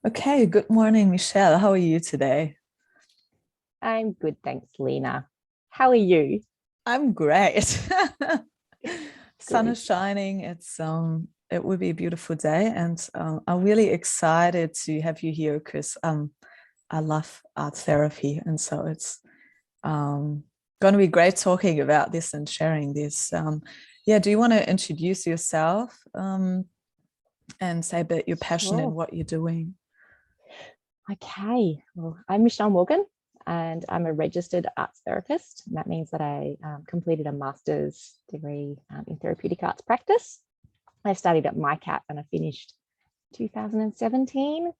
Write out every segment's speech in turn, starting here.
Okay, good morning, Michelle. How are you today? I'm good, thanks, Lena. How are you? I'm great. Sun Good. is shining. It will be a beautiful day, and I'm really excited to have you here because I love art therapy, and so it's going to be great talking about this and sharing this. Yeah, do you want to introduce yourself and say a bit your passion and Sure. what you're doing? Okay. Well, I'm Michelle Morgan and I'm a registered arts therapist. And that means that I completed a master's degree in therapeutic arts practice. I studied at MyCat and I finished 2017.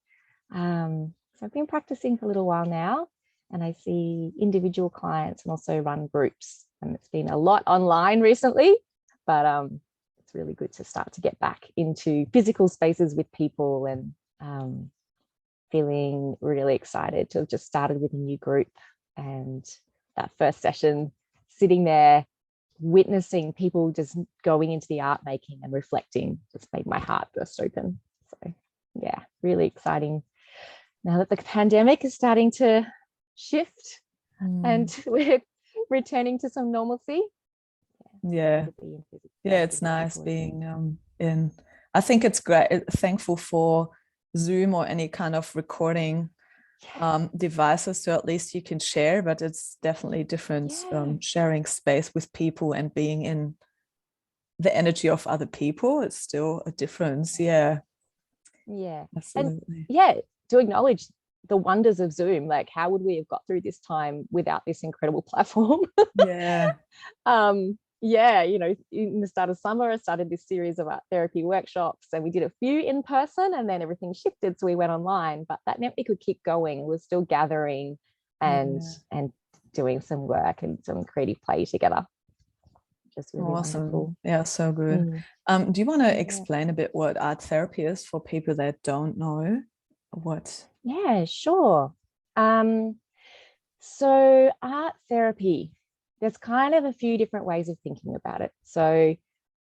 So I've been practicing for a little while now and I see individual clients and also run groups. And it's been a lot online recently, but it's really good to start to get back into physical spaces with people and feeling really excited to have just started with a new group. And that first session, sitting there, witnessing people just going into the art making and reflecting, just made my heart burst open. So, yeah, really exciting. Now that the pandemic is starting to shift and we're returning to some normalcy. Yeah. Yeah, it's nice being in. I think it's great. Thankful for Zoom or any kind of recording devices, so at least you can share. But it's definitely different sharing space with people and being in the energy of other people. It's still a difference. Yeah, Yeah. And absolutely. yeah, to acknowledge the wonders of Zoom, like how would we have got through this time without this incredible platform? Yeah. Yeah, in the start of summer, I started this series of art therapy workshops and we did a few in person and then everything shifted. So we went online, but that meant we could keep going. We're still gathering and Yeah. and doing some work and some creative play together. Just really Awesome. wonderful. Yeah, so good. Mm. Do you want to Yeah. explain a bit what art therapy is for people that don't know what? Yeah, sure. Um, so art therapy, there's kind of a few different ways of thinking about it. So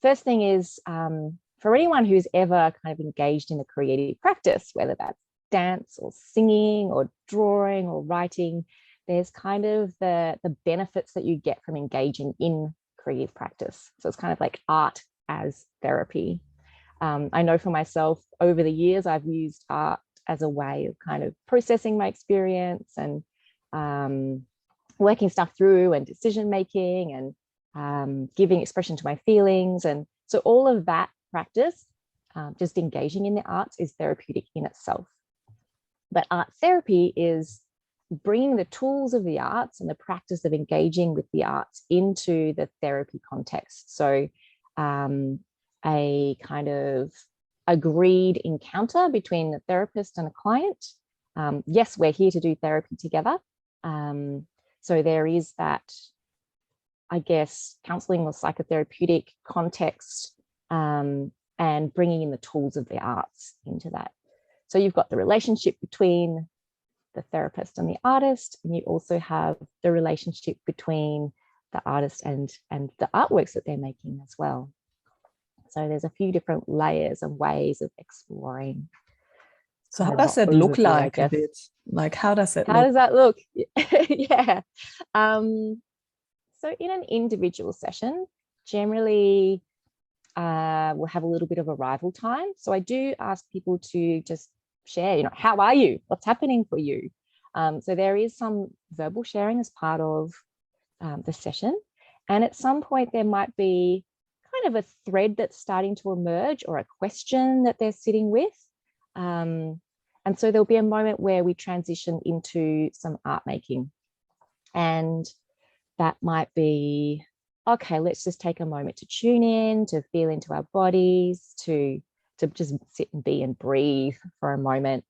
first thing is for anyone who's ever kind of engaged in a creative practice, whether that's dance or singing or drawing or writing, there's kind of the benefits that you get from engaging in creative practice. So it's kind of like art as therapy. I know for myself, over the years, I've used art as a way of kind of processing my experience and um, working stuff through and decision making and giving expression to my feelings. And so all of that practice, just engaging in the arts, is therapeutic in itself. But art therapy is bringing the tools of the arts and the practice of engaging with the arts into the therapy context. So um, a kind of agreed encounter between a therapist and a client. Yes, we're here to do therapy together. So there is that, I guess, counseling or psychotherapeutic context and bringing in the tools of the arts into that. So you've got the relationship between the therapist and the artist, and you also have the relationship between the artist and the artworks that they're making as well. So there's a few different layers and ways of exploring. It's So how kind of an does it look overview, I like a guess. bit? Like how does it How look? does that look? Yeah. Um, so in an individual session, generally we'll have a little bit of arrival time. So I do ask people to just share, how are you? What's happening for you? So there is some verbal sharing as part of the session. And at some point, there might be kind of a thread that's starting to emerge or a question that they're sitting with. And so there'll be a moment where we transition into some art making. And that might be, okay, let's just take a moment to tune in, to feel into our bodies, to just sit and be and breathe for a moment.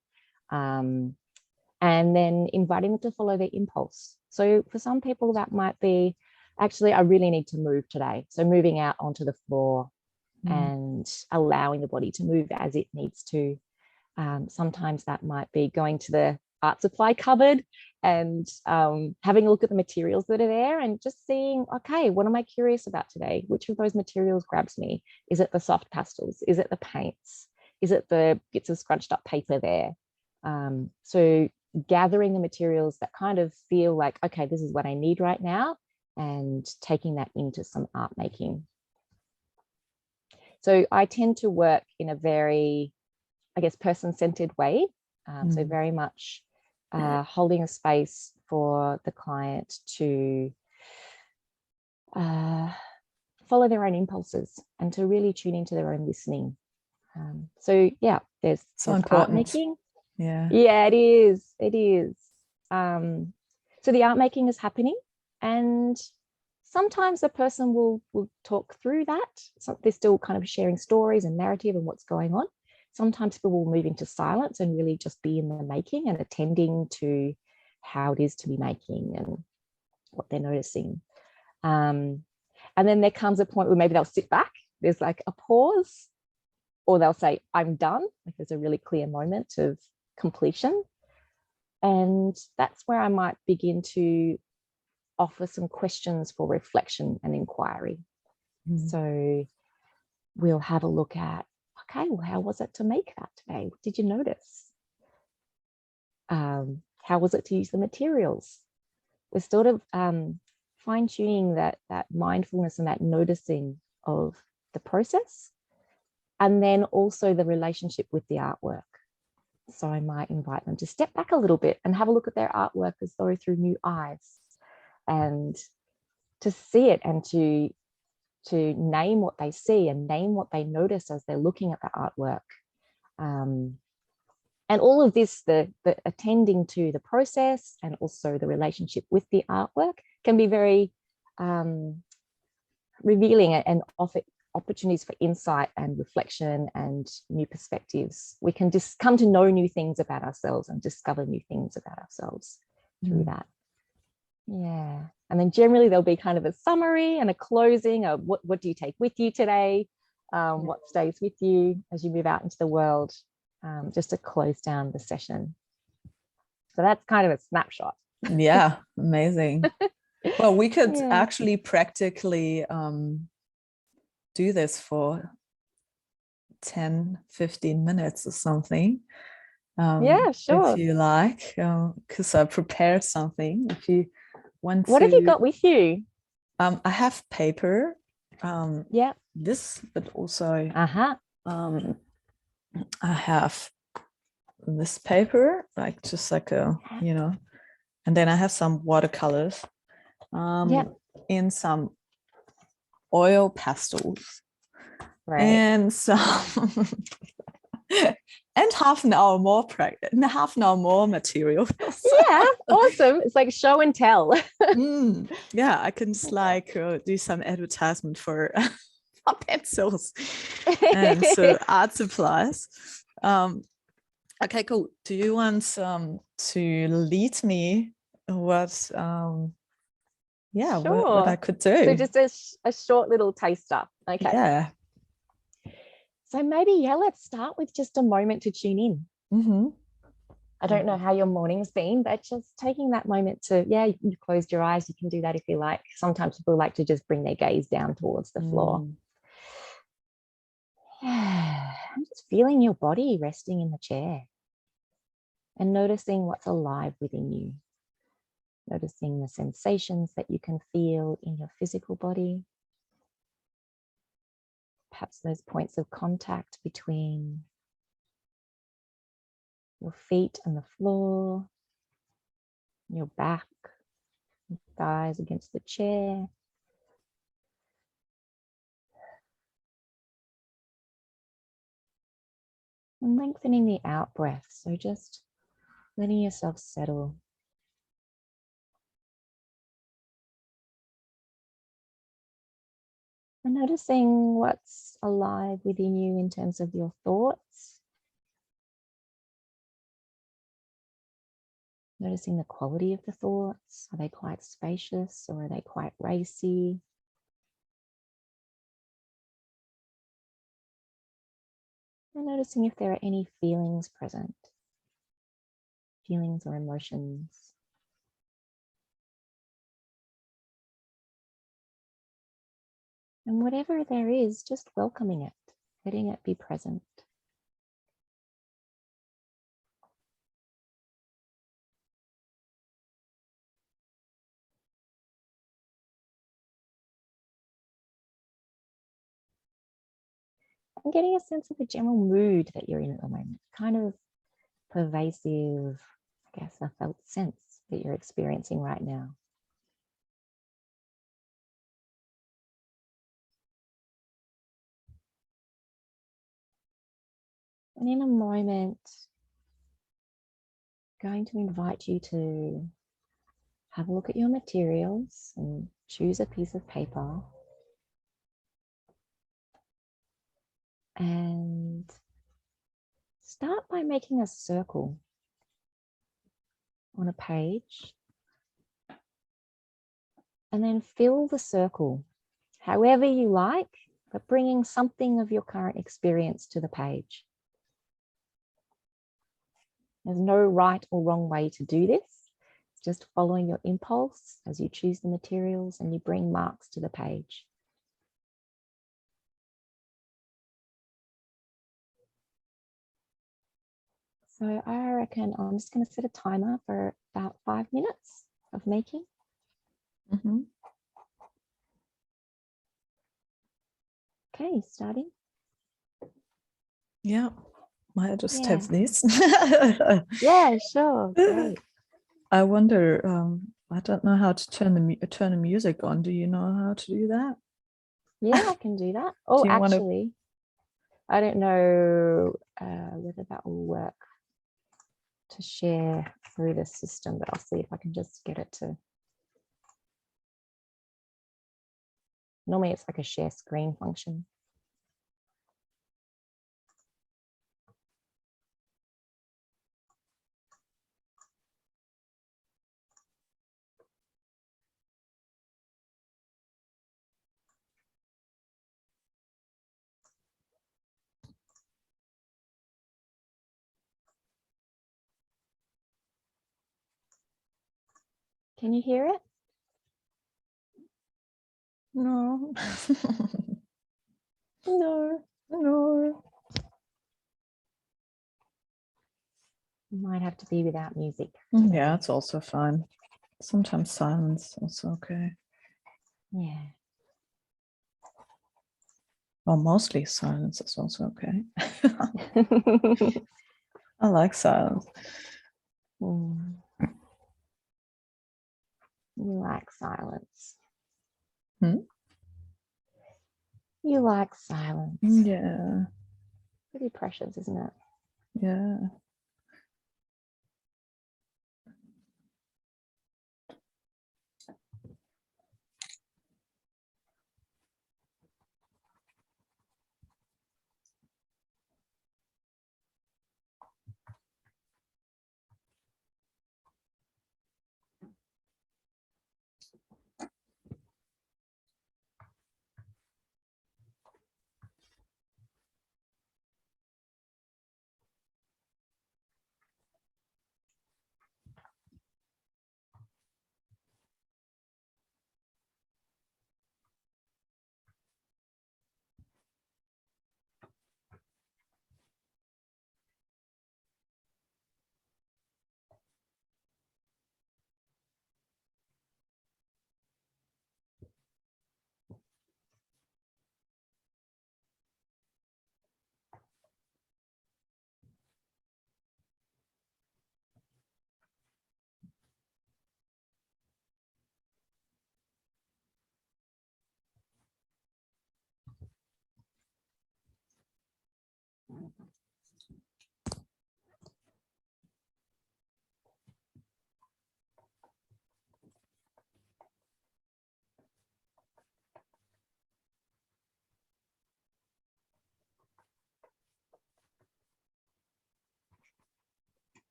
And then inviting them to follow their impulse. So for some people, that might be, actually, I really need to move today. So moving out onto the floor and allowing the body to move as it needs to. Sometimes that might be going to the art supply cupboard and having a look at the materials that are there and just seeing, okay, what am I curious about today? Which of those materials grabs me? Is it the soft pastels? Is it the paints? Is it the bits of scrunched up paper there? So gathering the materials that kind of feel like, okay, this is what I need right now, and taking that into some art making. So I tend to work in a very, I guess, person-centered way. So very much holding a space for the client to follow their own impulses and to really tune into their own listening. So yeah, there's art making. Yeah, it is. So the art making is happening, and sometimes the person will talk through that. So they're still kind of sharing stories and narrative and what's going on. Sometimes people will move into silence and really just be in the making and attending to how it is to be making and what they're noticing. And then there comes a point where maybe they'll sit back, there's like a pause, or they'll say, I'm done. Like there's a really clear moment of completion. And that's where I might begin to offer some questions for reflection and inquiry. So we'll have a look at, okay, well, how was it to make that today? What did you notice? How was it to use the materials? We're sort of fine-tuning that mindfulness and that noticing of the process, and then also the relationship with the artwork. So I might invite them to step back a little bit and have a look at their artwork as though through new eyes, and to see it and to name what they see and name what they notice as they're looking at the artwork. And all of this, the attending to the process and also the relationship with the artwork, can be very revealing and offer opportunities for insight and reflection and new perspectives. We can just come to know new things about ourselves and discover new things about ourselves through that. Yeah. And then generally there'll be kind of a summary and a closing of what do you take with you today? What stays with you as you move out into the world, just to close down the session. So that's kind of a snapshot. Yeah, amazing. Well, we could actually practically do this for 10, 15 minutes or something. Yeah, sure. If you like, because I prepared something. If you want what to, have you got with you? I have paper. Yeah. This, but also I have this paper, like just like a, and then I have some watercolors. In some oil pastels, right, and some and half an hour more material. Yeah, awesome. It's like show and tell. Yeah, I can just like do some advertisement for pencils and so art supplies. Okay, cool. Do you want to lead me what sure. what I could do? So just a short little taster. Okay. Yeah. So maybe, let's start with just a moment to tune in. I don't know how your morning's been, but just taking that moment to, you closed your eyes. You can do that if you like. Sometimes people like to just bring their gaze down towards the floor. I'm just feeling your body resting in the chair and noticing what's alive within you. Noticing the sensations that you can feel in your physical body. Perhaps those points of contact between your feet and the floor, your back, your thighs against the chair. And lengthening the out breath. So just letting yourself settle. And noticing what's alive within you in terms of your thoughts. Noticing the quality of the thoughts. Are they quite spacious or are they quite racy? And noticing if there are any feelings present. Feelings or emotions. And whatever there is, just welcoming it, letting it be present. and getting a sense of the general mood that you're in at the moment, kind of pervasive, I guess, a felt sense that you're experiencing right now. And in a moment, I'm going to invite you to have a look at your materials and choose a piece of paper and start by making a circle on a page and then fill the circle however you like, but bringing something of your current experience to the page. There's no right or wrong way to do this. It's just following your impulse as you choose the materials and you bring marks to the page. So I reckon I'm just going to set a timer for about 5 minutes of making. Mm-hmm. Okay, starting. Yeah, I just Yeah. have this. Yeah, sure. Great. I wonder, I don't know how to turn the music on. Do you know how to do that? Yeah, I can do that. Oh, Do you want to? actually, I don't know whether that will work to share through the system, but I'll see if I can just get it to. Normally it's like a share screen function. Can you hear it? No. No. No. Might have to be without music. Yeah, it's also fine. Sometimes silence also okay. Yeah. Well, mostly silence is also okay. I like silence. You like silence. Hmm? You like silence. Yeah. Pretty precious, isn't it? Yeah.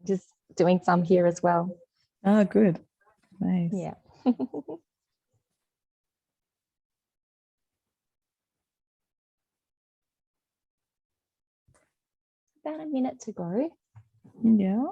Just doing some here as well. Oh, good. Nice. Yeah. About a minute to go. Yeah.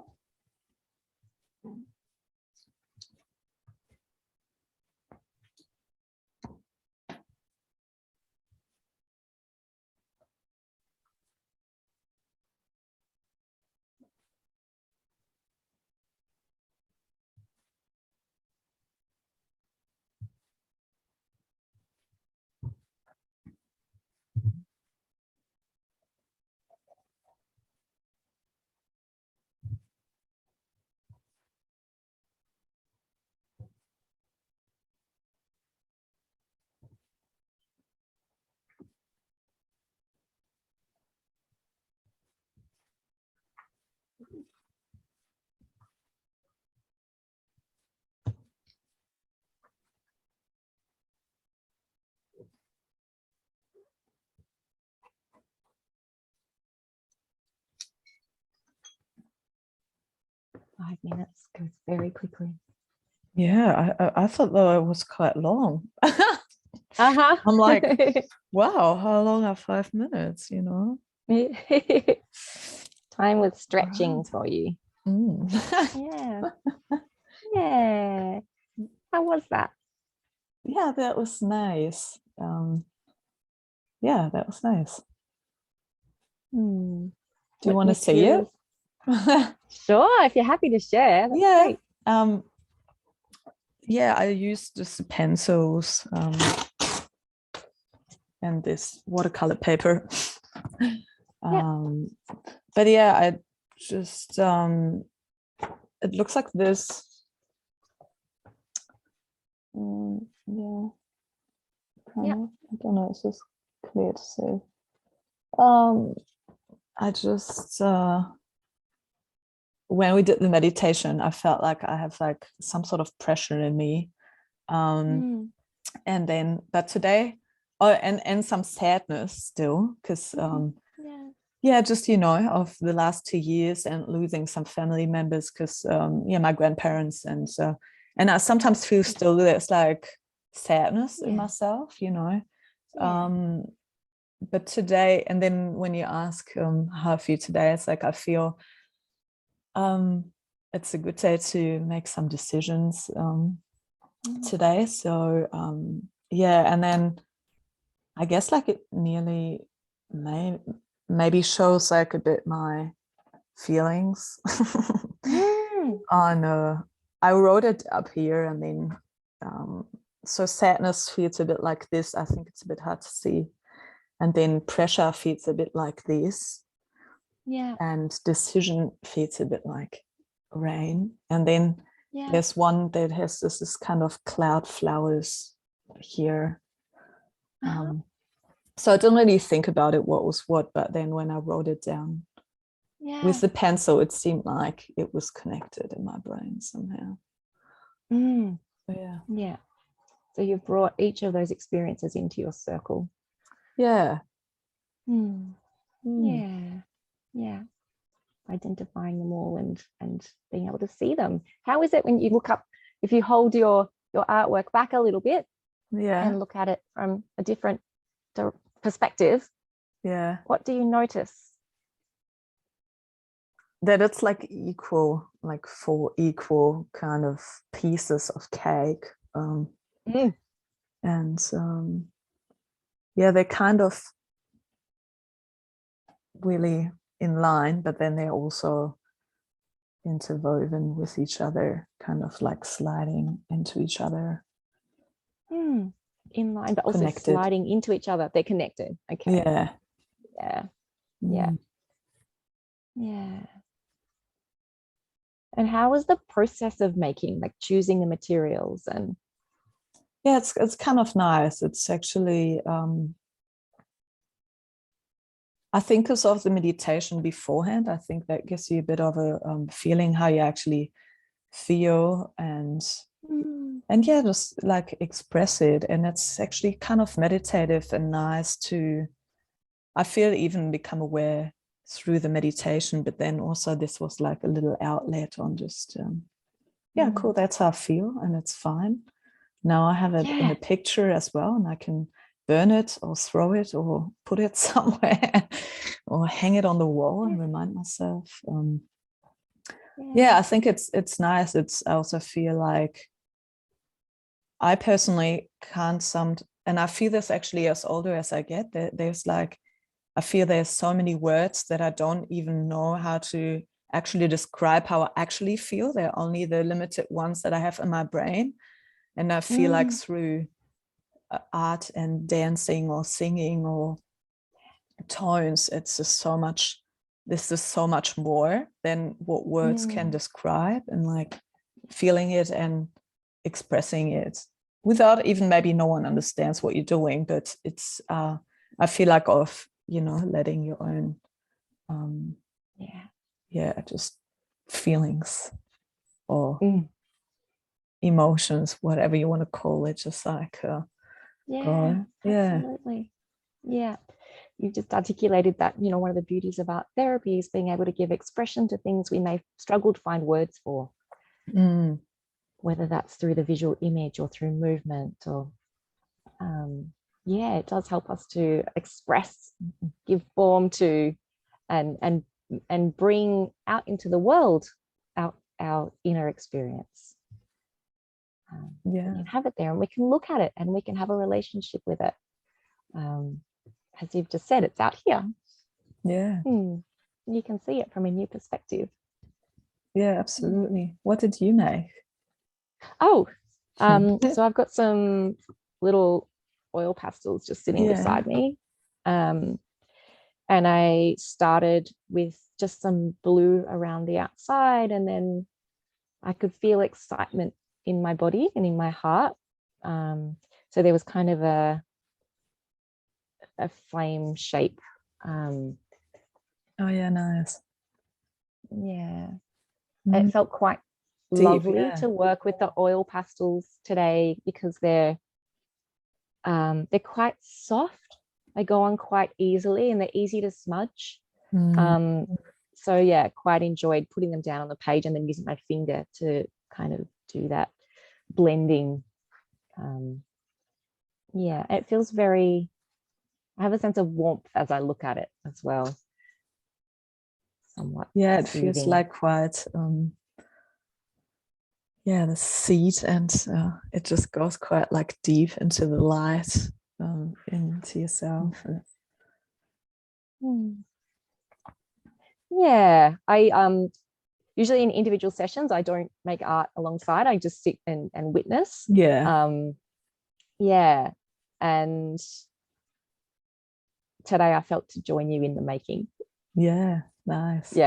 Five minutes goes very quickly. Yeah, I thought though it was quite long. Uh-huh. I'm like, wow, how long are 5 minutes, you know? Time with stretching Right. for you. Mm. Yeah. Yeah. How was that? Yeah, that was nice. Yeah, that was nice. Hmm. Do you What want to see it? materials? Sure, if you're happy to share, that's Yeah. great. Yeah, I used just the pencils and this watercolor paper. Yeah. But yeah, I just it looks like this. Yeah, kind Yeah. of. I don't know, it's just clear to see. Um, I just when we did the meditation, I felt like I have like some sort of pressure in me. Mm. And then but today, oh, and some sadness still, because Yeah. yeah, just of the last 2 years and losing some family members, because yeah, my grandparents, and I sometimes feel still there's like sadness in Yeah. myself. Yeah. But today, and then when you ask how I feel today, it's like I feel it's a good day to make some decisions today. So yeah, and then I guess like it nearly maybe shows like a bit my feelings Mm. on I wrote it up here, and then so sadness feels a bit like this. I think it's a bit hard to see. And then pressure feels a bit like this, Yeah. and decision feels a bit like rain. And then Yeah. there's one that has this kind of cloud flowers here. So I didn't really think about it, what was what, but then when I wrote it down with Yeah. the pencil, it seemed like it was connected in my brain somehow. Mm. So yeah. Yeah. So you've brought each of those experiences into your circle. Yeah. Mm. Mm. Yeah. Yeah. Identifying them all and being able to see them. How is it when you look up, if you hold your artwork back a little bit Yeah. and look at it from a different perspective, Yeah. what do you notice? That it's like equal, like 4 equal kind of pieces of cake. And yeah, they're kind of really in line, but then they're also interwoven with each other, kind of like sliding into each other. In line, but also Connected. sliding into each other. They're connected. Okay. Yeah. Yeah. Yeah. Yeah. And how was the process of making, like choosing the materials and Yeah, it's kind of nice. It's actually I think because of the meditation beforehand, I think that gives you a bit of a feeling how you actually feel, and yeah, just like express it. And it's actually kind of meditative and nice to, I feel, even become aware through the meditation, but then also this was like a little outlet on just yeah, cool, that's how I feel, and it's fine. Now I have it in a picture as well, and I can burn it or throw it or put it somewhere or hang it on the wall and remind myself. Yeah, I think it's nice. I also feel like I personally can't and I feel this actually as older as I get, there's like, I feel there's so many words that I don't even know how to actually describe how I actually feel. They're only the limited ones that I have in my brain. And I feel like through art and dancing or singing or tones, it's just so much, this is so much more than what words can describe, and like feeling it and expressing it without even, maybe no one understands what you're doing, but it's I feel like of, you know, letting your own just feelings or emotions, whatever you want to call it, just like absolutely. You've just articulated that, you know, one of the beauties of art therapy is being able to give expression to things we may struggle to find words for, whether that's through the visual image or through movement, or it does help us to express, give form to, and bring out into the world our inner experience. We can have it there, and we can look at it, and we can have a relationship with it. As you've just said, it's out here. You can see it from a new perspective. Absolutely. What did you make? So I've got some little oil pastels just sitting beside me, and I started with just some blue around the outside, and then I could feel excitement in my body and in my heart. So there was kind of a flame shape. Nice. It felt quite lovely to work with the oil pastels today, because they're quite soft. They go on quite easily, and they're easy to smudge. So quite enjoyed putting them down on the page and then using my finger to kind of do that blending. It feels very, I have a sense of warmth as I look at it as well. Somewhat it soothing. feels like quite the seed, and it just goes quite like deep into the light, into yourself. I usually in individual sessions I don't make art alongside. I just sit and witness. And today I felt to join you in the making. Nice. It's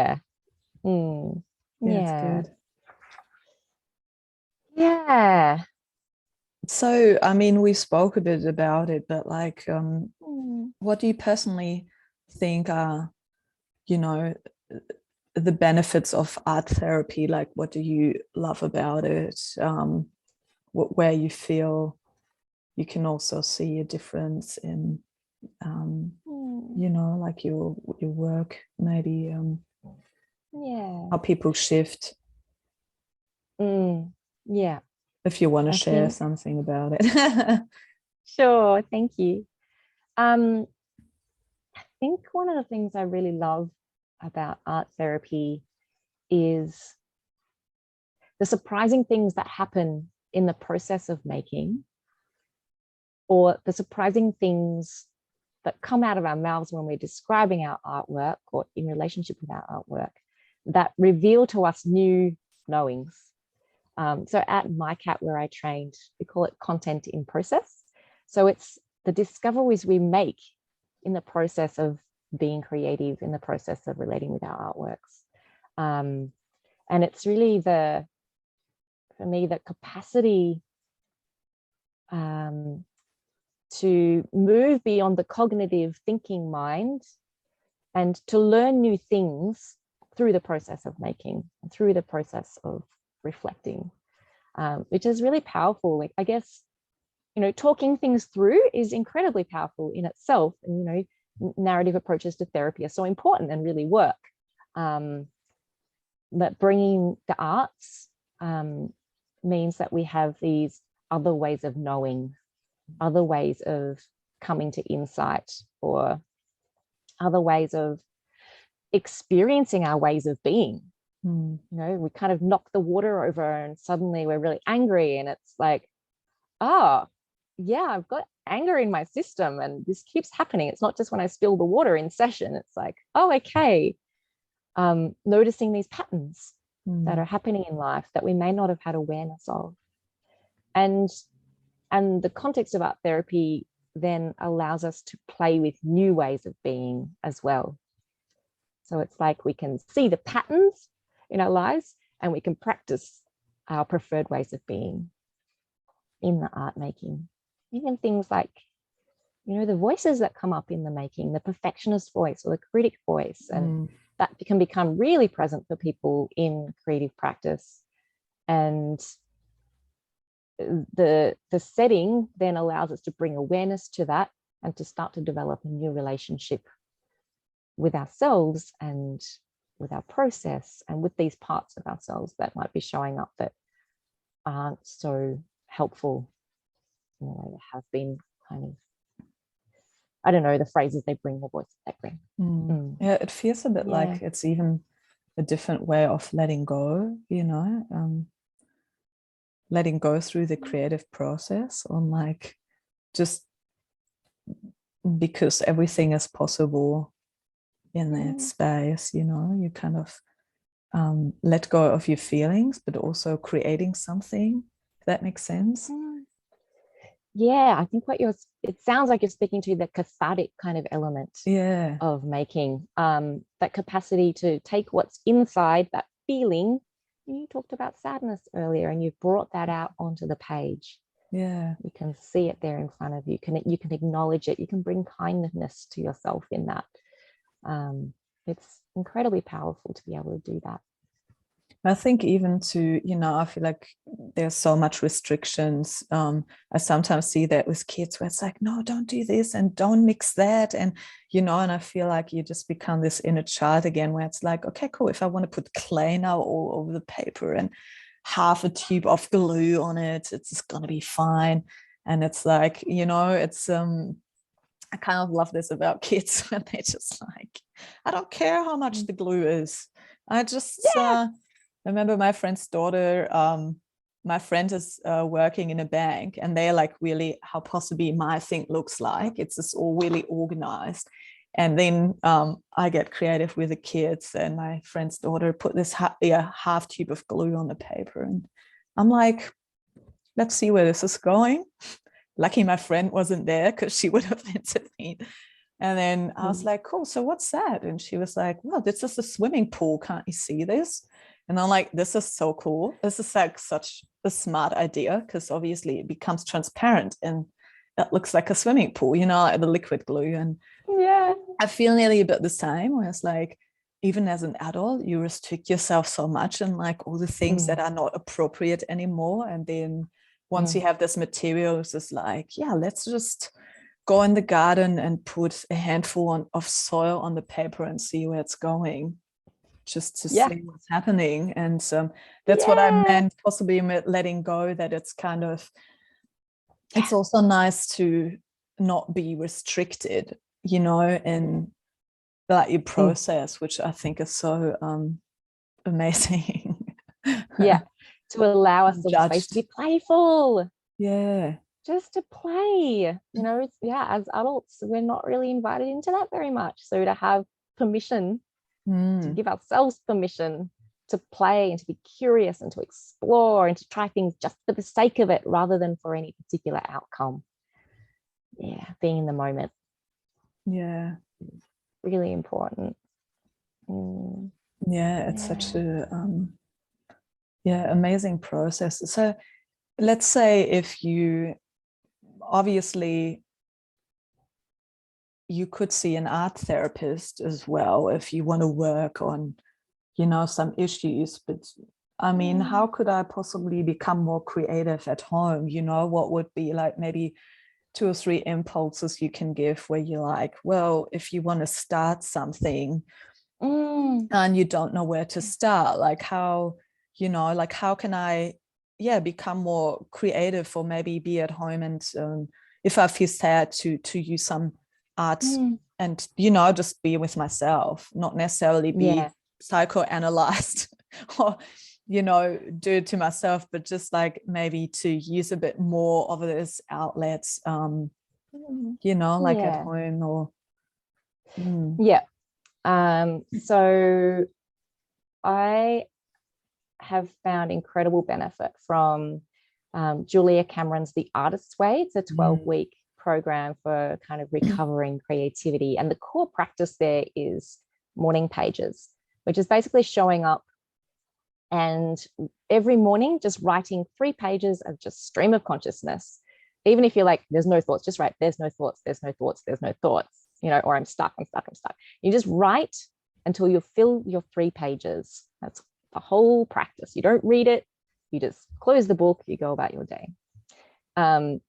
good. So I mean, we spoke a bit about it, but like what do you personally think are, you know, the benefits of art therapy? Like, what do you love about it? Where you feel you can also see a difference in you know, like your work, maybe how people shift. If you want to share something about it. Sure, thank you. I think one of the things I really love about art therapy is the surprising things that happen in the process of making, or the surprising things that come out of our mouths when we're describing our artwork or in relationship with our artwork, that reveal to us new knowings. So at MyCat, where I trained, we call it content in process. So it's the discoveries we make in the process of being creative, in the process of relating with our artworks. And it's really for me, the capacity to move beyond the cognitive thinking mind and to learn new things through the process of making, through the process of reflecting, which is really powerful. Like, I guess, you know, talking things through is incredibly powerful in itself. And, you know, narrative approaches to therapy are so important and really work. But bringing the arts means that we have these other ways of knowing, other ways of coming to insight, or other ways of experiencing our ways of being. You know, we kind of knock the water over and suddenly we're really angry, and it's like, oh yeah, I've got anger in my system and this keeps happening. It's not just when I spill the water in session. It's like, oh, okay. Noticing these patterns that are happening in life that we may not have had awareness of. And the context of art therapy then allows us to play with new ways of being as well. So it's like we can see the patterns in our lives and we can practice our preferred ways of being in the art making. Even things like, you know, the voices that come up in the making, the perfectionist voice or the critic voice, and that can become really present for people in creative practice. And the setting then allows us to bring awareness to that and to start to develop a new relationship with ourselves and with our process and with these parts of ourselves that might be showing up that aren't so helpful in a way that have been kind of, I don't know, the phrases they bring, the voices they bring. Yeah, it feels a bit like it's even a different way of letting go, you know, letting go through the creative process, on like, just because everything is possible in that space, you know, you kind of let go of your feelings, but also creating something, if that makes sense. Yeah, I think it sounds like you're speaking to the cathartic kind of element of making, that capacity to take what's inside, that feeling. You talked about sadness earlier and you've brought that out onto the page. Yeah, you can see it there in front of you. You can acknowledge it. You can bring kindness to yourself in that. It's incredibly powerful to be able to do that. I think even to, you know, I feel like there's so much restrictions. I sometimes see that with kids where it's like, no, don't do this and don't mix that. And, you know, and I feel like you just become this inner child again, where it's like, okay, cool. If I want to put clay now all over the paper and half a tube of glue on it, it's just going to be fine. And it's like, you know, it's, I kind of love this about kids when they just like, I don't care how much the glue is. I just, I remember my friend's daughter, my friend is working in a bank, and they're like really how possibly my thing looks like. It's just all really organized. And then I get creative with the kids, and my friend's daughter put this half tube of glue on the paper. And I'm like, let's see where this is going. Lucky my friend wasn't there because she would have intervened. And then I was like, cool, so what's that? And she was like, well, this is a swimming pool. Can't you see this? And I'm like, this is so cool. This is like such a smart idea, because obviously it becomes transparent and it looks like a swimming pool, you know, like the liquid glue. And I feel nearly a bit the same, where it's like, even as an adult, you restrict yourself so much and like all the things that are not appropriate anymore. And then once you have this material, it's just like, yeah, let's just go in the garden and put a handful of soil on the paper and see where it's going, just to see what's happening. And that's what I meant possibly with letting go, that it's kind of, it's also nice to not be restricted, you know, in like your process, which I think is so amazing. To allow us the space to be playful. Just to play, you know. As adults, we're not really invited into that very much. So to have permission, to give ourselves permission to play and to be curious and to explore and to try things just for the sake of it rather than for any particular outcome. Being in the moment. Really important. It's such a amazing process. So let's say if you, obviously you could see an art therapist as well if you want to work on, you know, some issues, but I mean, how could I possibly become more creative at home? You know, what would be like maybe two or three impulses you can give where you're like, well, if you want to start something and you don't know where to start, like how, you know, like how can I, become more creative, or maybe be at home and if I feel sad, to use some art and, you know, just be with myself, not necessarily be psychoanalyzed or, you know, do it to myself, but just like maybe to use a bit more of this outlets, you know, like at home or. So I have found incredible benefit from Julia Cameron's The Artist's Way. It's a 12-week program for kind of recovering creativity. And the core practice there is morning pages, which is basically showing up and every morning just writing 3 pages of just stream of consciousness. Even if you're like, there's no thoughts, just write, there's no thoughts, there's no thoughts, there's no thoughts, you know, or I'm stuck. You just write until you fill your 3 pages. That's the whole practice. You don't read it, you just close the book, you go about your day. And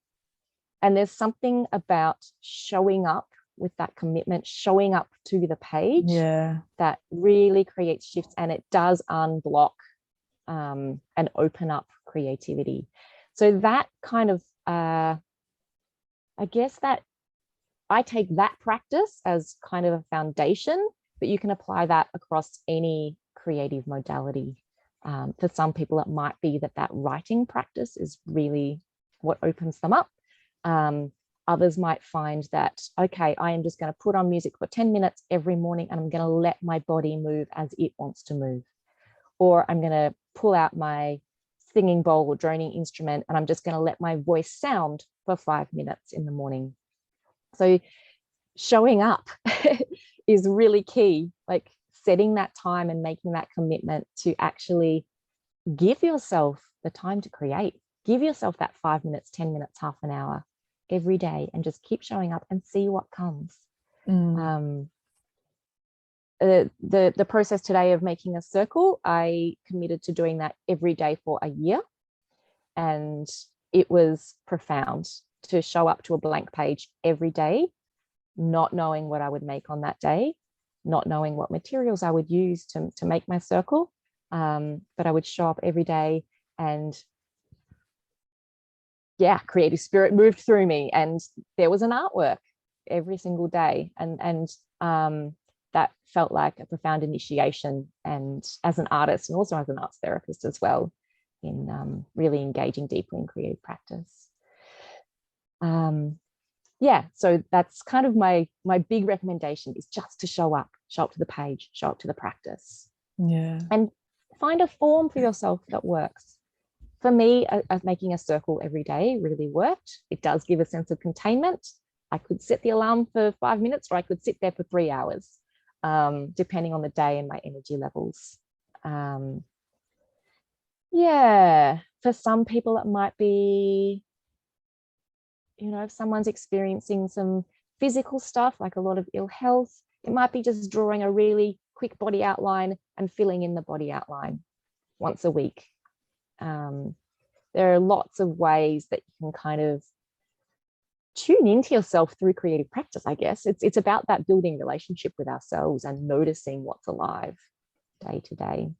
there's something about showing up with that commitment, showing up to the page, that really creates shifts, and it does unblock and open up creativity. So that kind of, I guess that I take that practice as kind of a foundation, but you can apply that across any creative modality. For some people, it might be that writing practice is really what opens them up. Others might find that, okay, I am just going to put on music for 10 minutes every morning and I'm going to let my body move as it wants to move. Or I'm going to pull out my singing bowl or droning instrument and I'm just going to let my voice sound for 5 minutes in the morning. So showing up is really key, like setting that time and making that commitment to actually give yourself the time to create. Give yourself that 5 minutes, 10 minutes, half an hour every day, and just keep showing up and see what comes. The process today of making a circle, I committed to doing that every day for a year. And it was profound to show up to a blank page every day, not knowing what I would make on that day, not knowing what materials I would use to make my circle. But I would show up every day, and creative spirit moved through me, and there was an artwork every single day, and that felt like a profound initiation, and as an artist and also as an arts therapist as well, in really engaging deeply in creative practice. So that's kind of my big recommendation, is just to show up to the page, show up to the practice, and find a form for yourself that works. For me, making a circle every day really worked. It does give a sense of containment. I could set the alarm for 5 minutes, or I could sit there for 3 hours, depending on the day and my energy levels. For some people, it might be, you know, if someone's experiencing some physical stuff, like a lot of ill health, it might be just drawing a really quick body outline and filling in the body outline once a week. There are lots of ways that you can kind of tune into yourself through creative practice, I guess. It's about that building relationship with ourselves and noticing what's alive day to day.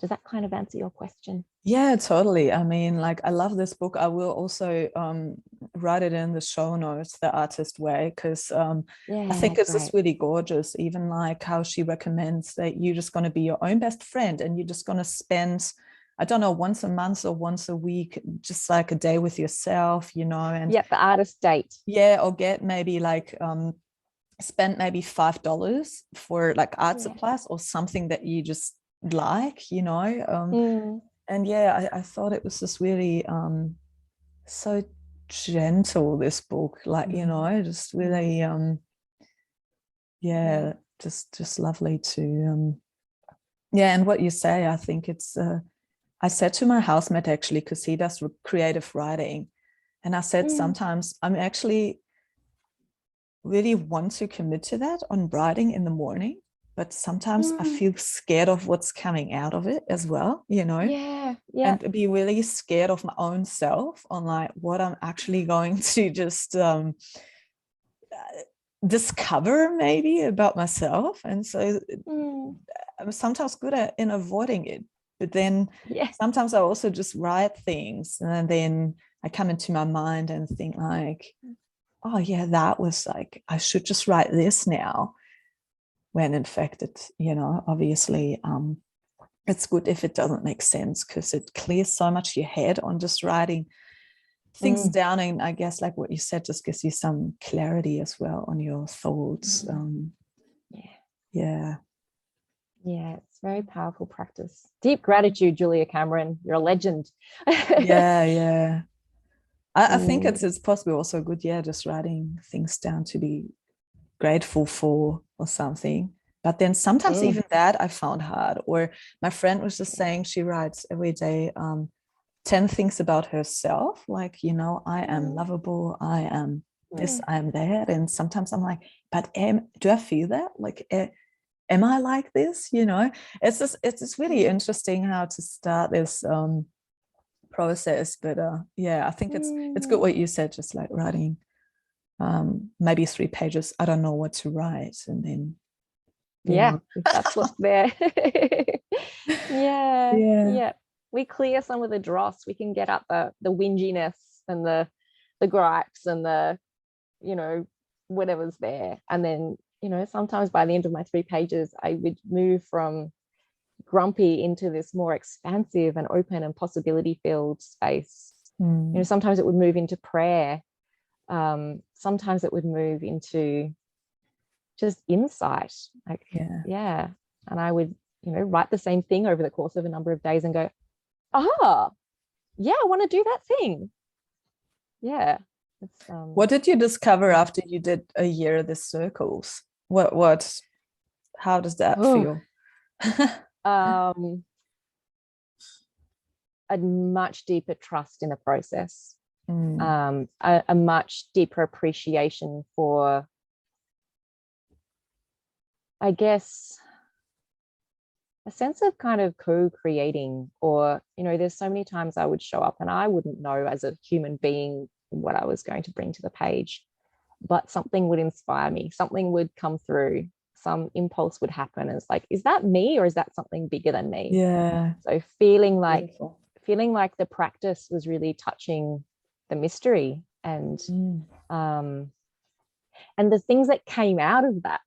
Does that kind of answer your question? Yeah, totally. I mean, like, I love this book. I will also write it in the show notes, The Artist Way, because I think it's just really gorgeous. Even like how she recommends that you're just going to be your own best friend, and you're just going to spend, I don't know, once a month or once a week, just like a day with yourself, you know. And the artist date. Or get maybe like spend maybe $5 for like art supplies or something that you just like, you know. And I thought it was just really so gentle, this book, like, you know, just really just lovely to and what you say, I think it's I said to my housemate, actually, because he does creative writing, and I said sometimes I'm actually really want to commit to that on writing in the morning, but sometimes I feel scared of what's coming out of it as well, you know. Yeah. And be really scared of my own self on like what I'm actually going to just discover maybe about myself. And so I'm sometimes good in avoiding it, but then sometimes I also just write things, and then I come into my mind and think like, oh yeah, that was like, I should just write this now, when in fact it's, you know, obviously it's good if it doesn't make sense, because it clears so much your head on just writing things down. And I guess like what you said, just gives you some clarity as well on your thoughts. Yeah, it's very powerful practice. Deep gratitude, Julia Cameron. You're a legend. yeah. I think it's possibly also good, just writing things down to be grateful for or something. But then sometimes even that I found hard. Or my friend was just saying she writes every day 10 things about herself, like, you know, I am lovable, I am this, I am that. And sometimes I'm like, but do I feel that? Like, am I like this? You know, it's just really interesting how to start this process. But I think it's good what you said, just like writing maybe 3 pages. I don't know what to write, and then if that's what's there. yeah we clear some of the dross. We can get up the whinginess and the gripes and the, you know, whatever's there. And then, you know, sometimes by the end of my 3 pages I would move from grumpy into this more expansive and open and possibility filled space. You know, sometimes it would move into prayer, sometimes it would move into just insight, like and I would, you know, write the same thing over the course of a number of days and go, I want to do that thing. What did you discover after you did a year of the circles? How does that feel? A much deeper trust in the process, a much deeper appreciation for, I guess, a sense of kind of co-creating. Or, you know, there's so many times I would show up and I wouldn't know as a human being what I was going to bring to the page, but something would inspire me, something would come through, some impulse would happen. And it's like, is that me or is that something bigger than me? So feeling like the practice was really touching the mystery, and the things that came out of that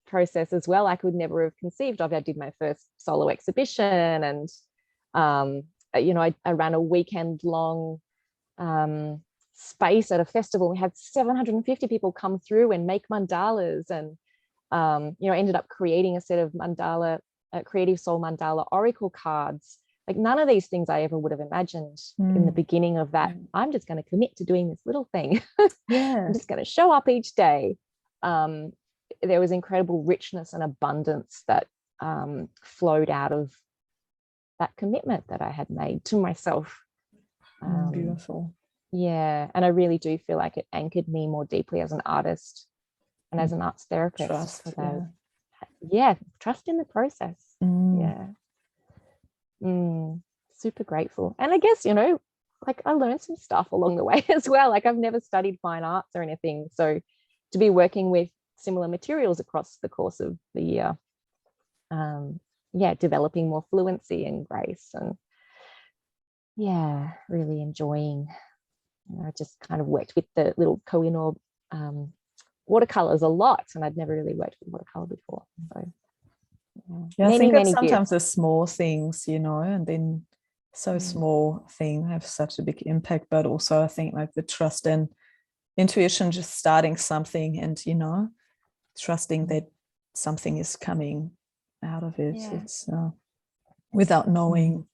process as well, I could never have conceived of. I did my first solo exhibition, and you know, I ran a weekend long space at a festival. We had 750 people come through and make mandalas, and you know, ended up creating a set of creative soul mandala oracle cards. Like, none of these things I ever would have imagined in the beginning of that. I'm just going to commit to doing this little thing. I'm just going to show up each day. There was incredible richness and abundance that flowed out of that commitment that I had made to myself. Beautiful. And I really do feel like it anchored me more deeply as an artist and as an arts therapist. Trust. Trust in the process. Super grateful. And I guess, you know, like, I learned some stuff along the way as well. Like, I've never studied fine arts or anything, so to be working with similar materials across the course of the year, developing more fluency and grace, and really enjoying, you know, just kind of worked with the little Kohinoor watercolors a lot, and I'd never really worked with watercolor before. So I think it's sometimes the small things, you know, and then small thing have such a big impact. But also I think like the trust and intuition, just starting something and, you know, trusting that something is coming out of it. It's without knowing.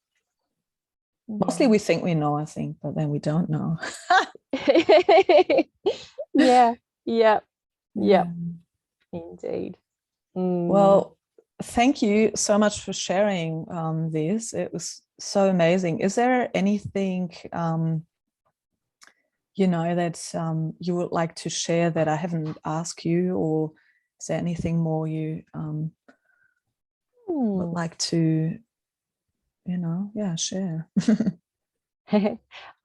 Mostly we think we know, I think, but then we don't know. Indeed. Well, thank you so much for sharing this. It was so amazing. Is there anything you know, that you would like to share that I haven't asked you, or is there anything more you would like to, share.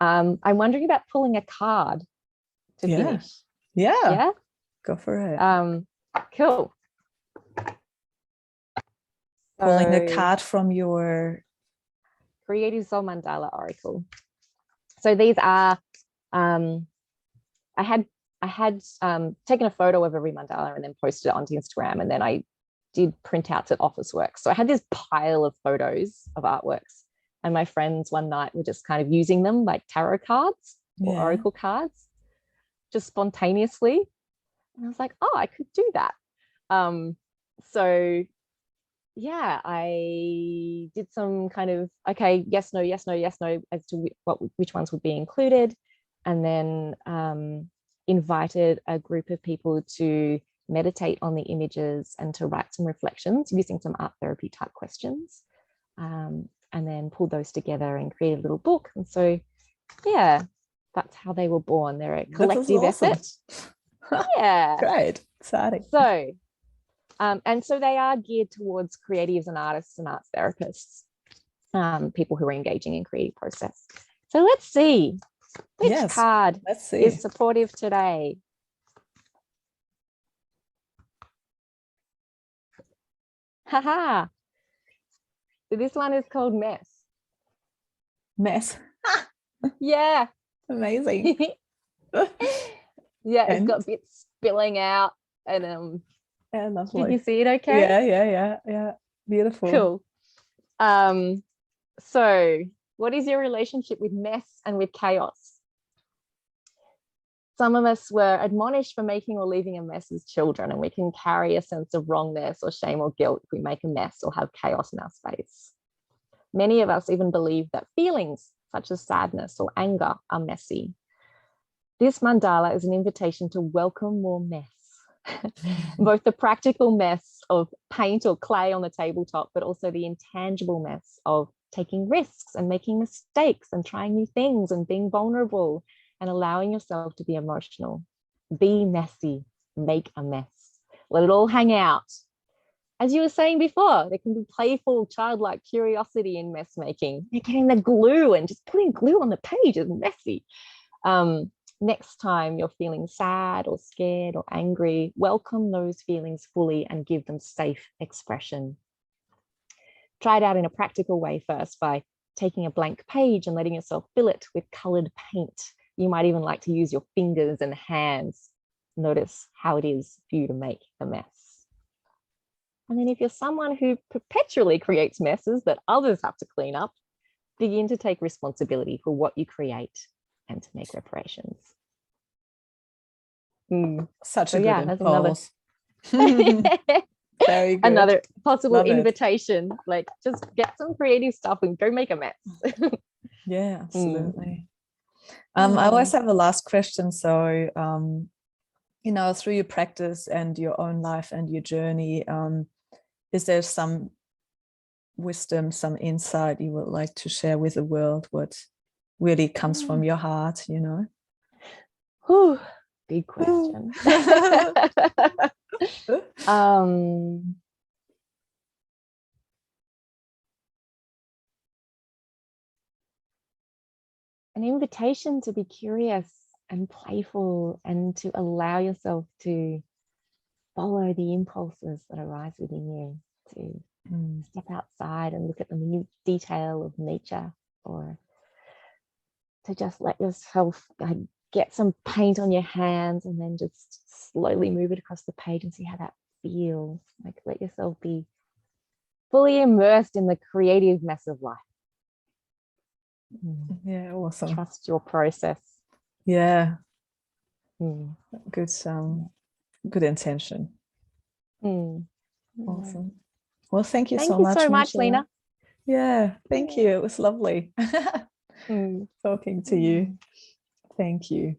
I'm wondering about pulling a card to finish. Yeah. Go for it. Cool. Pulling a card from your Creative Soul Mandala Oracle. So these are, I had taken a photo of every mandala and then posted it onto Instagram, and then I did printouts at office work. So I had this pile of photos of artworks, and my friends one night were just kind of using them like tarot cards or oracle cards, just spontaneously. And I was like, oh, I could do that. So yeah, I did some kind of, okay, yes, no, yes, no, yes, no, as to which ones would be included. And then invited a group of people to meditate on the images and to write some reflections using some art therapy type questions. And then pulled those together and created a little book. And so, yeah, that's how they were born. They're a collective effort. Yeah. Great. Exciting. So, and so they are geared towards creatives and artists and arts therapists, people who are engaging in creative process. So let's see which card is supportive today. Haha. So this one is called Mess. Mess. Yeah. Amazing. Yeah, it's got bits spilling out and yeah, lovely. Can you see it okay? Yeah. Beautiful. Cool. So what is your relationship with mess and with chaos? Some of us were admonished for making or leaving a mess as children, and we can carry a sense of wrongness or shame or guilt if we make a mess or have chaos in our space. Many of us even believe that feelings such as sadness or anger are messy. This mandala is an invitation to welcome more mess. Both the practical mess of paint or clay on the tabletop, but also the intangible mess of taking risks and making mistakes and trying new things and being vulnerable and allowing yourself to be emotional. Be messy, make a mess, let it all hang out. As you were saying before, there can be playful, childlike curiosity in mess making. You're getting the glue and just putting glue on the page is messy. Next time you're feeling sad or scared or angry, welcome those feelings fully and give them safe expression. Try it out in a practical way first by taking a blank page and letting yourself fill it with colored paint. You might even like to use your fingers and hands. Notice how it is for you to make a mess. And then if you're someone who perpetually creates messes that others have to clean up, begin to take responsibility for what you create and to make reparations. Such a good impulse. Very good. Another possible invitation, like just get some creative stuff and go make a mess. Yeah, absolutely. I always have a last question. So, through your practice and your own life and your journey, is there some wisdom, some insight you would like to share with the world? What really comes from your heart, Whew, big question. An invitation to be curious and playful and to allow yourself to follow the impulses that arise within you, to step outside and look at the minute detail of nature, or to just let yourself get some paint on your hands and then just slowly move it across the page and see how that feels. Like, let yourself be fully immersed in the creative mess of life. Yeah, awesome. Trust your process. Yeah. Good good intention. Awesome. Well, thank you so much. Thank you so much, Lena. Yeah, thank you. It was lovely talking to you. Thank you.